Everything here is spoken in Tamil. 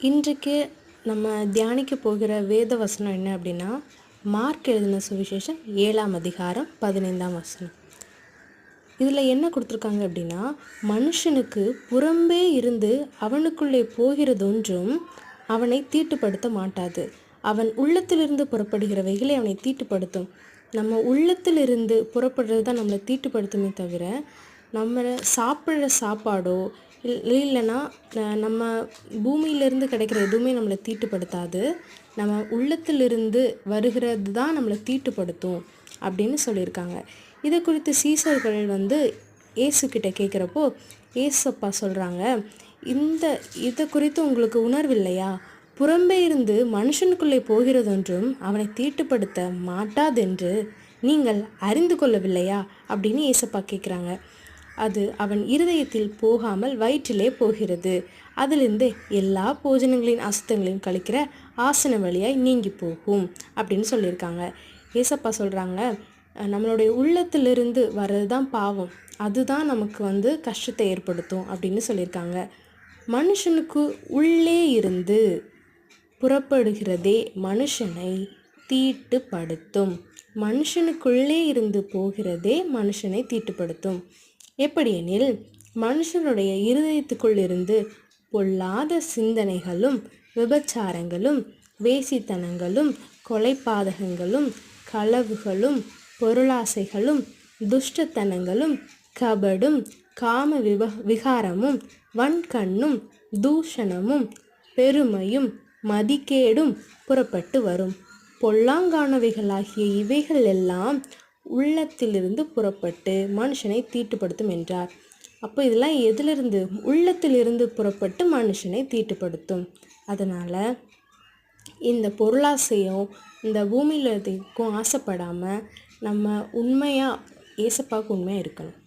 இன்றைக்கு நம்ம தியானிக்க போகிற வேத வசனம் என்ன அப்படின்னா, மார்க் எழுதின சுவிசேஷம் 7ஆம் அதிகாரம் 15ஆம் வசனம். இதில் என்ன கொடுத்துருக்காங்க அப்படின்னா, மனுஷனுக்கு புறம்பே இருந்து அவனுக்குள்ளே போகிறதொன்றும் அவனை தீட்டுப்படுத்த மாட்டாது. அவன் உள்ளத்திலிருந்து புறப்படுகிறவைகளை அவனை தீட்டுப்படுத்தும். நம்ம உள்ளத்திலிருந்து புறப்படுறது தான் நம்மளை தீட்டுப்படுத்துமே தவிர, நம்ம சாப்பிட்ற சாப்பாடோ இல்லைன்னா நம்ம பூமியிலேருந்து கிடைக்கிற எதுவுமே நம்மளை தீட்டுப்படுத்தாது. நம்ம உள்ளத்திலிருந்து வருகிறது தான் நம்மளை தீட்டுப்படுத்தும் அப்படின்னு சொல்லியிருக்காங்க. இதை குறித்து சீசர்கள் இயேசுக்கிட்ட கேட்குறப்போ ஏசப்பா சொல்கிறாங்க, இதை குறித்து உங்களுக்கு உணர்வில்லையா? புறம்பே இருந்து மனுஷனுக்குள்ளே போகிறதொன்றும் அவனை தீட்டுப்படுத்த மாட்டாதென்று நீங்கள் அறிந்து கொள்ளவில்லையா அப்படின்னு ஏசப்பா கேட்குறாங்க. அது அவன் இருதயத்தில் போகாமல் வயிற்றிலே போகிறது. அதிலிருந்து எல்லா போஜனங்களின் அசுத்தங்களையும் கழிக்கிற ஆசன வழியாய் நீங்கி போகும் அப்படின்னு சொல்லியிருக்காங்க. ஏசப்பா சொல்கிறாங்க, நம்மளுடைய உள்ளத்திலிருந்து வர்றது தான் பாவம், அதுதான் நமக்கு கஷ்டத்தை ஏற்படுத்தும் அப்படின்னு சொல்லியிருக்காங்க. மனுஷனுக்கு உள்ளே இருந்து புறப்படுகிறதே மனுஷனை தீட்டுப்படுத்தும். மனுஷனுக்குள்ளே இருந்து போகிறதே மனுஷனை தீட்டுப்படுத்தும். எப்படியெனில், மனுஷனுடைய இருதயத்துக்குள் இருந்து பொல்லாத சிந்தனைகளும் விபச்சாரங்களும் வேசித்தனங்களும் கொலைபாதகங்களும் களவுகளும் பொருளாசைகளும் துஷ்டத்தனங்களும் கபடும் காம விகாரமும் வன்கண்ணும் தூஷணமும் பெருமையும் மதிக்கேடும் புறப்பட்டு வரும். பொல்லாங்கானவைகளாகிய இவைகள் எல்லாம் உள்ளத்திலிருந்து புறப்பட்டு மனுஷனை தீட்டுப்படுத்தும் என்றார். அப்போ இதெல்லாம் எதிலிருந்து? உள்ளத்திலிருந்து புறப்பட்டு மனுஷனை தீட்டுப்படுத்தும். அதனால் இந்த பொருளாசையும் இந்த பூமியில் இருக்கும் ஆசைப்படாமல் நம்ம உண்மையாக ஏசப்பாவுக்கு உண்மையாக இருக்கணும்.